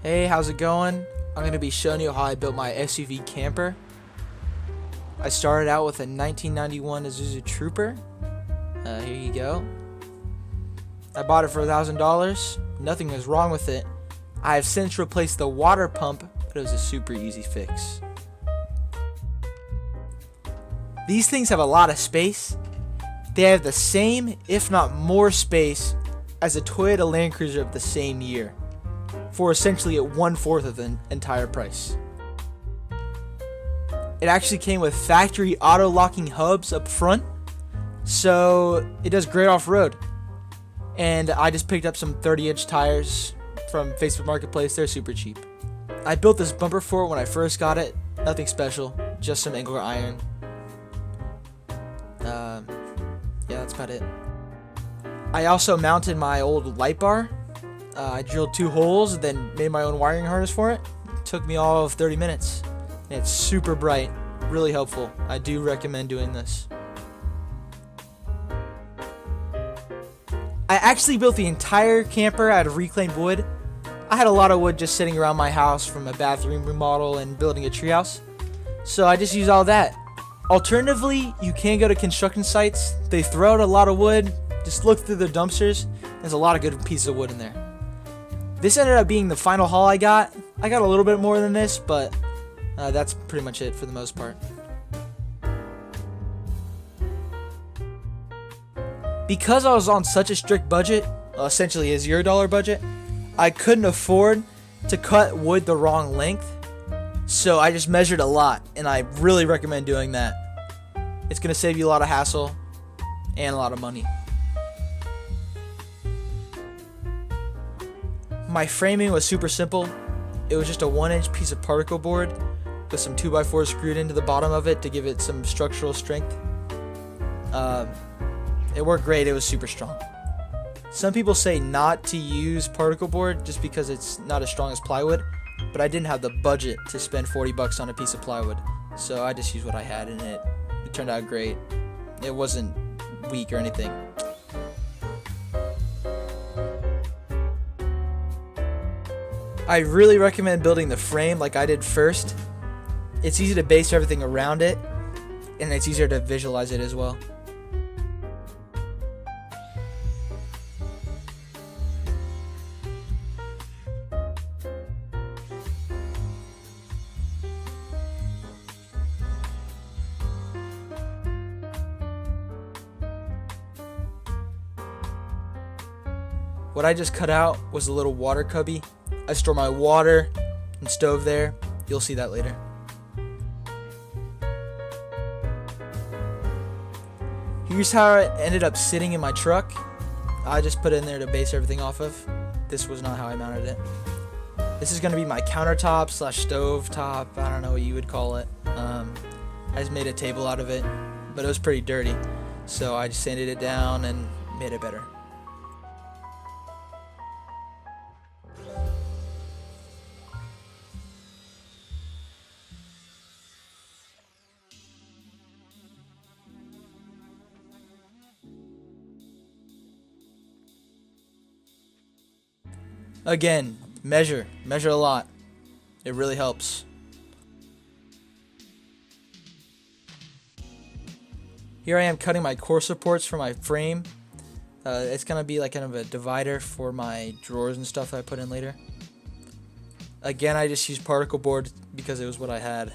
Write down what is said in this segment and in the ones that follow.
Hey, how's it going? I'm going to be showing you how I built my SUV camper. I started out with a 1991 Isuzu Trooper. Here you go. I bought it for $1,000. Nothing was wrong with it. I have since replaced the water pump, but it was a super easy fix. These things have a lot of space. They have the same, if not more space, as a Toyota Land Cruiser of the same year, for essentially at 1/4 of the entire price. It actually came with factory auto locking hubs up front, so it does great off-road. And I just picked up some 30-inch tires from Facebook Marketplace. They're super cheap. I built this bumper for it when I first got it. Nothing special, just some angler iron. Yeah, that's about it. I also mounted my old light bar. I drilled 2 holes, then made my own wiring harness for it. It took me all of 30 minutes. And it's super bright, really helpful. I do recommend doing this. I actually built the entire camper out of reclaimed wood. I had a lot of wood just sitting around my house from a bathroom remodel and building a treehouse, so I just used all that. Alternatively, you can go to construction sites. They throw out a lot of wood. Just look through the dumpsters. There's a lot of good pieces of wood in there. This ended up being the final haul I got. I got a little bit more than this, but that's pretty much it for the most part. Because I was on such a strict budget, essentially a $0 budget, I couldn't afford to cut wood the wrong length. So I just measured a lot, and I really recommend doing that. It's going to save you a lot of hassle and a lot of money. My framing was super simple. It was just a 1-inch piece of particle board with some 2x4 screwed into the bottom of it to give it some structural strength. It worked great. It was super strong. Some people say not to use particle board just because it's not as strong as plywood, but I didn't have the budget to spend 40 bucks on a piece of plywood, so I just used what I had, and it turned out great. It wasn't weak or anything. I really recommend building the frame like I did first. It's easy to base everything around it, and it's easier to visualize it as well. What I just cut out was a little water cubby. I store my water and stove there. You'll see that later. Here's how it ended up sitting in my truck. I just put it in there to base everything off of. This was not how I mounted it. This is going to be my countertop / stove top. I don't know what you would call it. I just made a table out of it, but it was pretty dirty. So I just sanded it down and made it better. Again, measure a lot. It really helps. Here I am cutting my core supports for my frame. It's gonna be like kind of a divider for my drawers and stuff that I put in later. Again, I just used particle board because it was what I had.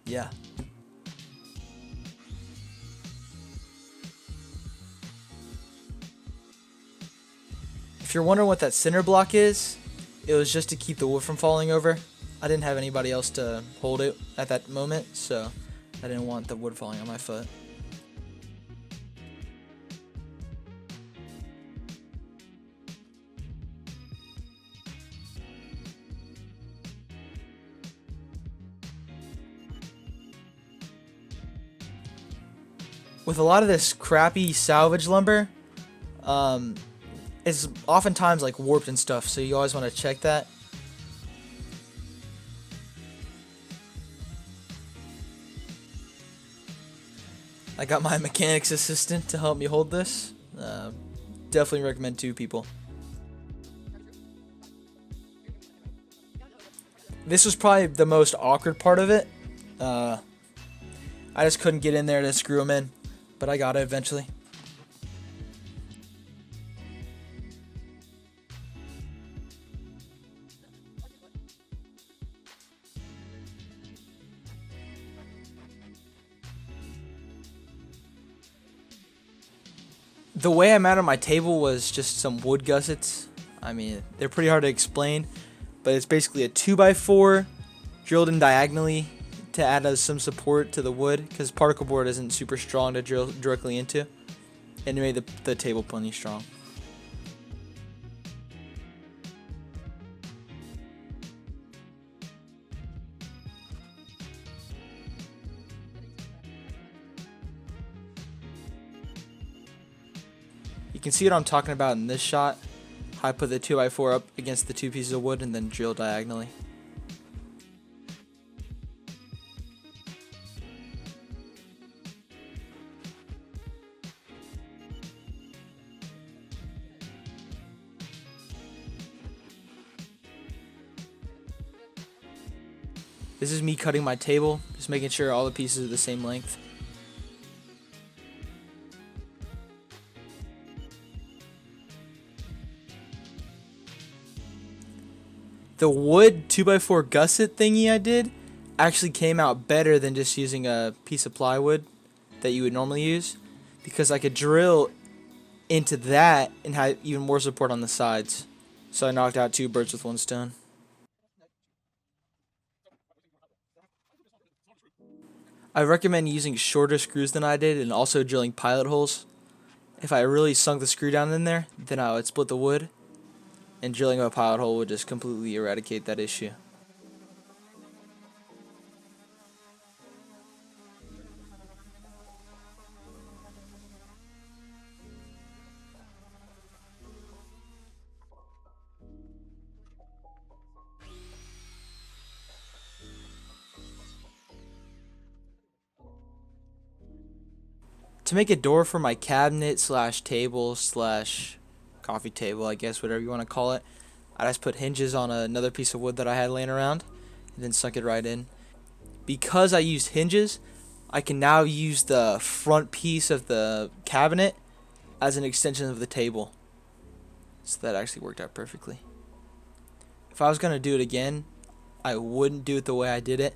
Yeah. If you're wondering what that cinder block is, it was just to keep the wood from falling over. I didn't have anybody else to hold it at that moment, so I didn't want the wood falling on my foot. With a lot of this crappy salvage lumber, it's oftentimes like warped and stuff, so you always want to check that. I got my mechanic's assistant to help me hold this. Definitely recommend 2 people. This was probably the most awkward part of it. Uh, I just couldn't get in there to screw them in, but I got it eventually. The way I mounted my table was just some wood gussets. I mean, they're pretty hard to explain, but it's basically a 2x4 drilled in diagonally to add as some support to the wood because particle board isn't super strong to drill directly into, and it made the table plenty strong. You can see what I'm talking about in this shot. I put the 2x4 up against the two pieces of wood and then drill diagonally. This is me cutting my table, just making sure all the pieces are the same length. The wood 2x4 gusset thingy I did actually came out better than just using a piece of plywood that you would normally use, because I could drill into that and have even more support on the sides. So I knocked out two birds with one stone. I recommend using shorter screws than I did and also drilling pilot holes. If I really sunk the screw down in there, then I would split the wood, and drilling a pilot hole would just completely eradicate that issue. To make a door for my cabinet slash table slash coffee table, I guess, whatever you want to call it, I just put hinges on another piece of wood that I had laying around and then sunk it right in. Because I used hinges, I can now use the front piece of the cabinet as an extension of the table. So that actually worked out perfectly. If I was going to do it again, I wouldn't do it the way I did it.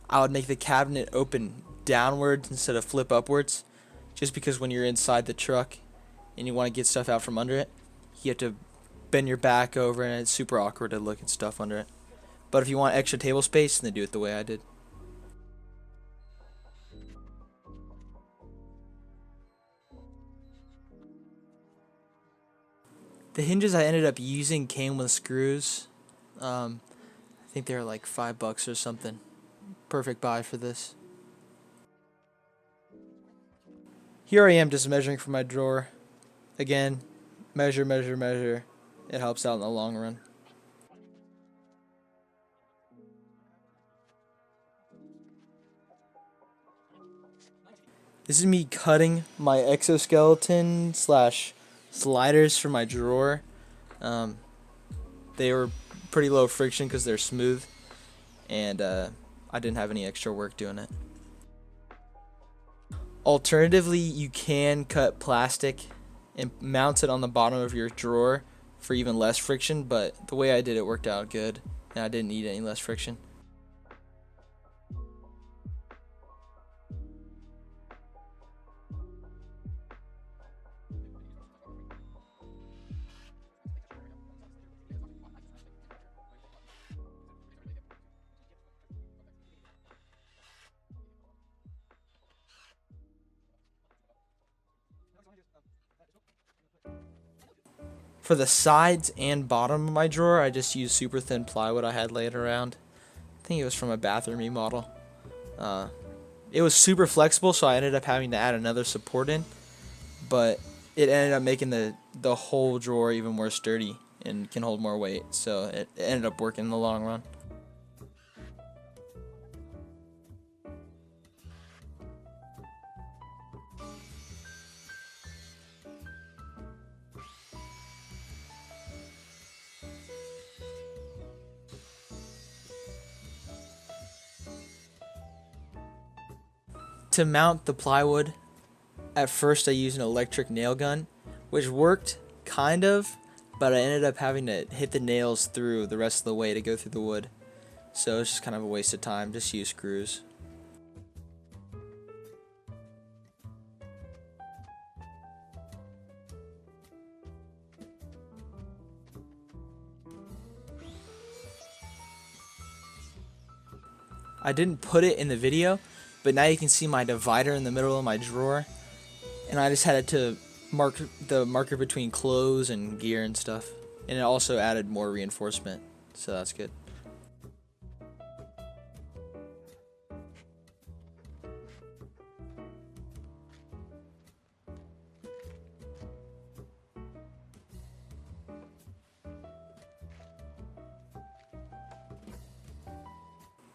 I would make the cabinet open downwards instead of flip upwards, just because when you're inside the truck and you want to get stuff out from under it, you have to bend your back over and it's super awkward to look at stuff under it. But if you want extra table space, then do it the way I did. The hinges I ended up using came with screws. I think they were like $5 or something. Perfect buy for this. Here I am just measuring for my drawer. Again, measure, measure, measure. It helps out in the long run. This is me cutting my exoskeleton slash sliders for my drawer. Um, they were pretty low friction because they're smooth, and I didn't have any extra work doing it. Alternatively, you can cut plastic and mount it on the bottom of your drawer for even less friction, but the way I did it worked out good, and I didn't need any less friction. For the sides and bottom of my drawer, I just used super thin plywood I had laid around. I think it was from a bathroom remodel. Uh, it was super flexible, so I ended up having to add another support in, but it ended up making the whole drawer even more sturdy and can hold more weight, so it ended up working in the long run. To mount the plywood, at first I used an electric nail gun, which worked kind of, but I ended up having to hit the nails through the rest of the way to go through the wood. So it's just kind of a waste of time. Just use screws. I didn't put it in the video, but now you can see my divider in the middle of my drawer, and I just had to mark the marker between clothes and gear and stuff, and it also added more reinforcement, so that's good.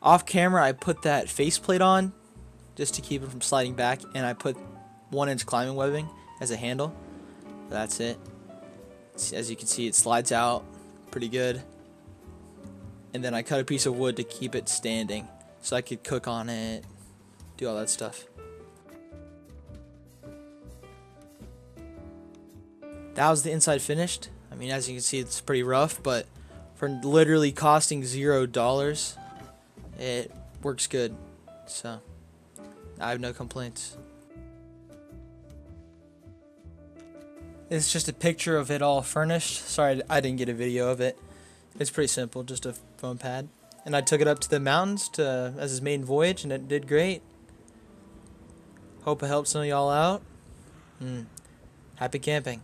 Off camera, I put that faceplate on just to keep it from sliding back, and I put 1-inch climbing webbing as a handle. That's it. As you can see, it slides out pretty good. And then I cut a piece of wood to keep it standing so I could cook on it, do all that stuff. That was the inside finished. I mean, as you can see, it's pretty rough, but for literally costing $0, it works good, so I have no complaints. It's just a picture of it all furnished. Sorry I didn't get a video of it. It's pretty simple, just a foam pad. And I took it up to the mountains as his maiden voyage, and it did great. Hope it helped some of y'all out. Happy camping.